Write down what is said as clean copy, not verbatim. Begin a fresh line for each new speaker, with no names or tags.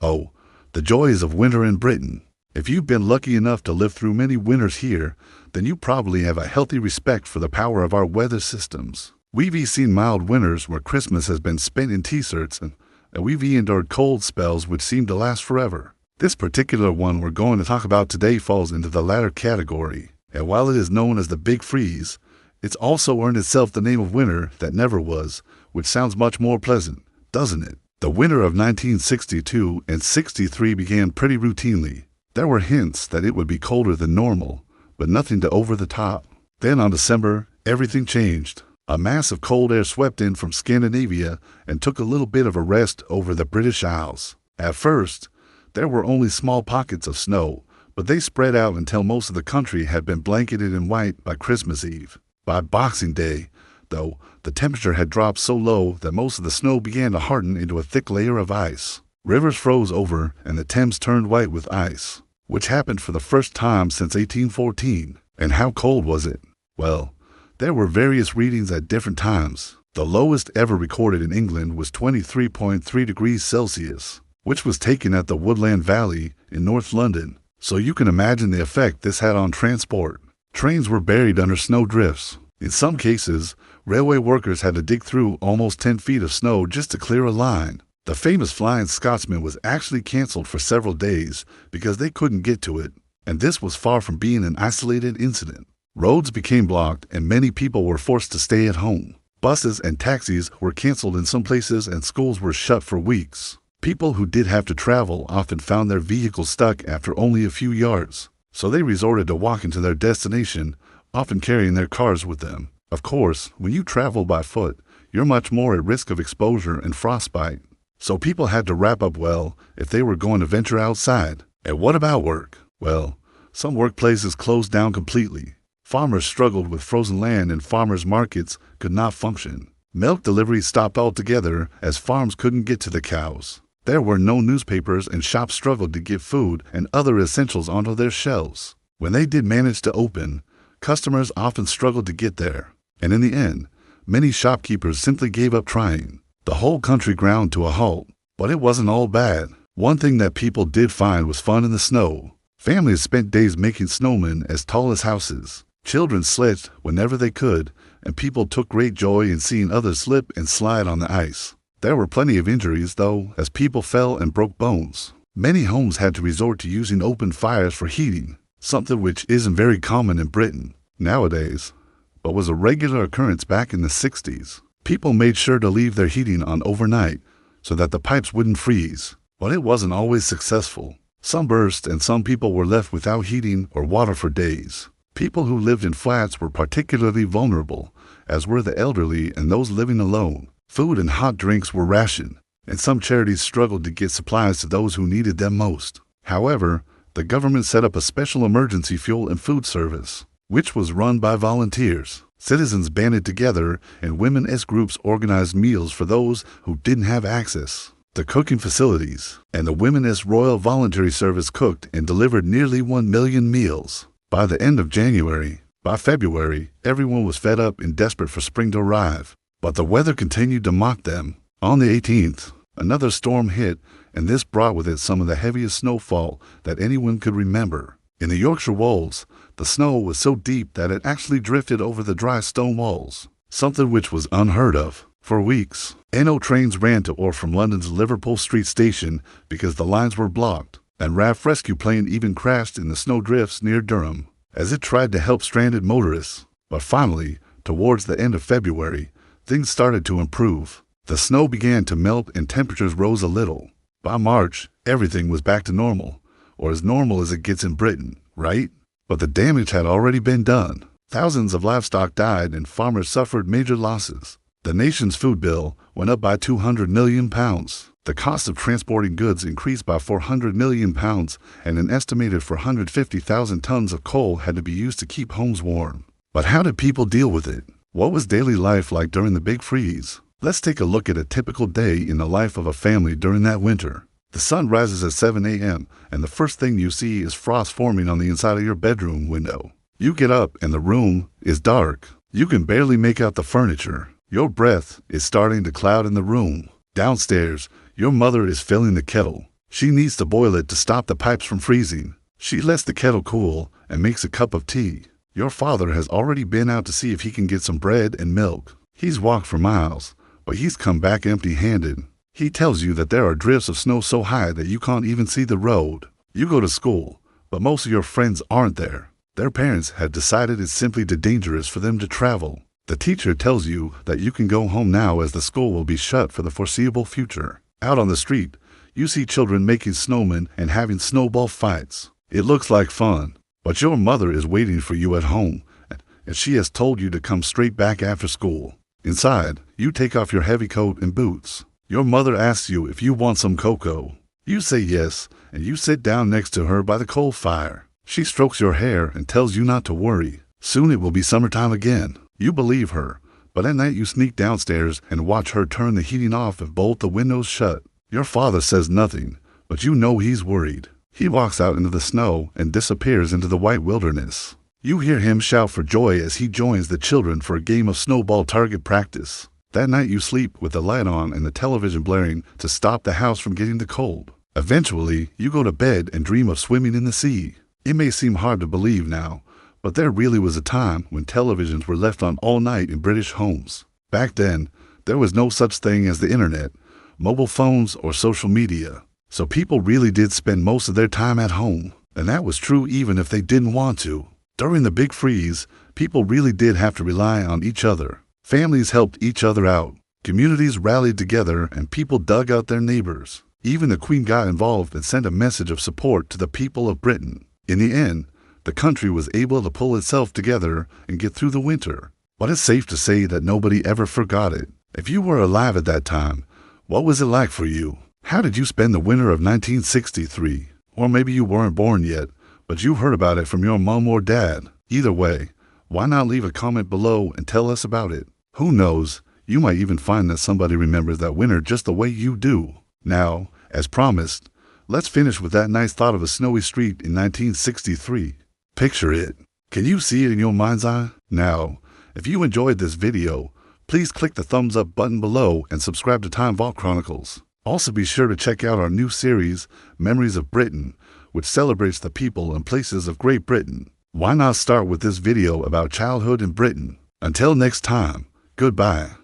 Oh, the joys of winter in Britain. If you've been lucky enough to live through many winters here, then you probably have a healthy respect for the power of our weather systems. We've seen mild winters where Christmas has been spent in t-shirts, and we've endured cold spells which seem to last forever. This particular one we're going to talk about today falls into the latter category, and while it is known as the Big Freeze, it's also earned itself the name of winter that never was, which sounds much more pleasant, doesn't it? The winter of 1962 and 63 began pretty routinely. There were hints that it would be colder than normal, but nothing to over the top. Then on December, everything changed. A mass of cold air swept in from Scandinavia and took a little bit of a rest over the British Isles. At first, there were only small pockets of snow, but they spread out until most of the country had been blanketed in white by Christmas Eve. By Boxing Day, though, the temperature had dropped so low that most of the snow began to harden into a thick layer of ice. Rivers froze over and the Thames turned white with ice, which happened for the first time since 1814. And how cold was it? Well, there were various readings at different times. The lowest ever recorded in England was 23.3 degrees Celsius, which was taken at the Woodland Valley in North London. So you can imagine the effect this had on transport. Trains were buried under snow drifts. In some cases, railway workers had to dig through almost 10 feet of snow just to clear a line. The famous Flying Scotsman was actually canceled for several days because they couldn't get to it, and this was far from being an isolated incident. Roads became blocked and many people were forced to stay at home. Buses and taxis were canceled in some places and schools were shut for weeks. People who did have to travel often found their vehicles stuck after only a few yards, so they resorted to walking to their destination, often carrying their cars with them. Of course, when you travel by foot, you're much more at risk of exposure and frostbite. So people had to wrap up well if they were going to venture outside. And what about work? Well, some workplaces closed down completely. Farmers struggled with frozen land and farmers' markets could not function. Milk deliveries stopped altogether as farms couldn't get to the cows. There were no newspapers and shops struggled to get food and other essentials onto their shelves. When they did manage to open, customers often struggled to get there. And in the end, many shopkeepers simply gave up trying. The whole country ground to a halt. But it wasn't all bad. One thing that people did find was fun in the snow. Families spent days making snowmen as tall as houses. Children sledged whenever they could, and people took great joy in seeing others slip and slide on the ice. There were plenty of injuries, though, as people fell and broke bones. Many homes had to resort to using open fires for heating, something which isn't very common in Britain nowadays, but was a regular occurrence back in the 60s. People made sure to leave their heating on overnight so that the pipes wouldn't freeze, but it wasn't always successful. Some burst and some people were left without heating or water for days. People who lived in flats were particularly vulnerable, as were the elderly and those living alone. Food and hot drinks were rationed, and some charities struggled to get supplies to those who needed them most. However, the government set up a special emergency fuel and food service, which was run by volunteers. Citizens banded together and women-s groups organized meals for those who didn't have access to cooking facilities, and the Women-s Royal Voluntary Service cooked and delivered nearly 1 million meals. By the end of by February, everyone was fed up and desperate for spring to arrive. But the weather continued to mock them. On the 18th, another storm hit, and this brought with it some of the heaviest snowfall that anyone could remember. In the Yorkshire Wolds, the snow was so deep that it actually drifted over the dry stone walls, something which was unheard of. For weeks, NO trains ran to or from London's Liverpool Street Station because the lines were blocked, and RAF rescue plane even crashed in the snow drifts near Durham as it tried to help stranded motorists. But finally, towards the end of February, things started to improve. The snow began to melt and temperatures rose a little. By March, everything was back to normal, or as normal as it gets in Britain, right? But the damage had already been done. Thousands of livestock died and farmers suffered major losses. The nation's food bill went up by £200 million. The cost of transporting goods increased by £400 million, and an estimated 450,000 tons of coal had to be used to keep homes warm. But how did people deal with it? What was daily life like during the Big Freeze? Let's take a look at a typical day in the life of a family during that winter. The sun rises at 7 a.m., and the first thing you see is frost forming on the inside of your bedroom window. You get up and the room is dark. You can barely make out the furniture. Your breath is starting to cloud in the room. Downstairs, your mother is filling the kettle. She needs to boil it to stop the pipes from freezing. She lets the kettle cool and makes a cup of tea. Your father has already been out to see if he can get some bread and milk. He's walked for miles, but he's come back empty-handed. He tells you that there are drifts of snow so high that you can't even see the road. You go to school, but most of your friends aren't there. Their parents had decided it's simply too dangerous for them to travel. The teacher tells you that you can go home now as the school will be shut for the foreseeable future. Out on the street, you see children making snowmen and having snowball fights. It looks like fun, but your mother is waiting for you at home, and she has told you to come straight back after school. Inside, you take off your heavy coat and boots. Your mother asks you if you want some cocoa. You say yes, and you sit down next to her by the coal fire. She strokes your hair and tells you not to worry. Soon it will be summertime again. You believe her, but at night you sneak downstairs and watch her turn the heating off and bolt the windows shut. Your father says nothing, but you know he's worried. He walks out into the snow and disappears into the white wilderness. You hear him shout for joy as he joins the children for a game of snowball target practice. That night you sleep with the light on and the television blaring to stop the house from getting the cold. Eventually, you go to bed and dream of swimming in the sea. It may seem hard to believe now, but there really was a time when televisions were left on all night in British homes. Back then, there was no such thing as the internet, mobile phones, or social media. So people really did spend most of their time at home, and that was true even if they didn't want to. During the big freeze, people really did have to rely on each other. Families helped each other out. Communities rallied together and people dug out their neighbors. Even the Queen got involved and sent a message of support to the people of Britain. In the end, the country was able to pull itself together and get through the winter. But it's safe to say that nobody ever forgot it. If you were alive at that time, what was it like for you? How did you spend the winter of 1963? Or maybe you weren't born yet, but you heard about it from your mom or dad. Either way, why not leave a comment below and tell us about it? Who knows, you might even find that somebody remembers that winter just the way you do. Now, as promised, let's finish with that nice thought of a snowy street in 1963. Picture it. Can you see it in your mind's eye? Now, if you enjoyed this video, please click the thumbs up button below and subscribe to Time Vault Chronicles. Also be sure to check out our new series, Memories of Britain, which celebrates the people and places of Great Britain. Why not start with this video about childhood in Britain? Until next time, goodbye.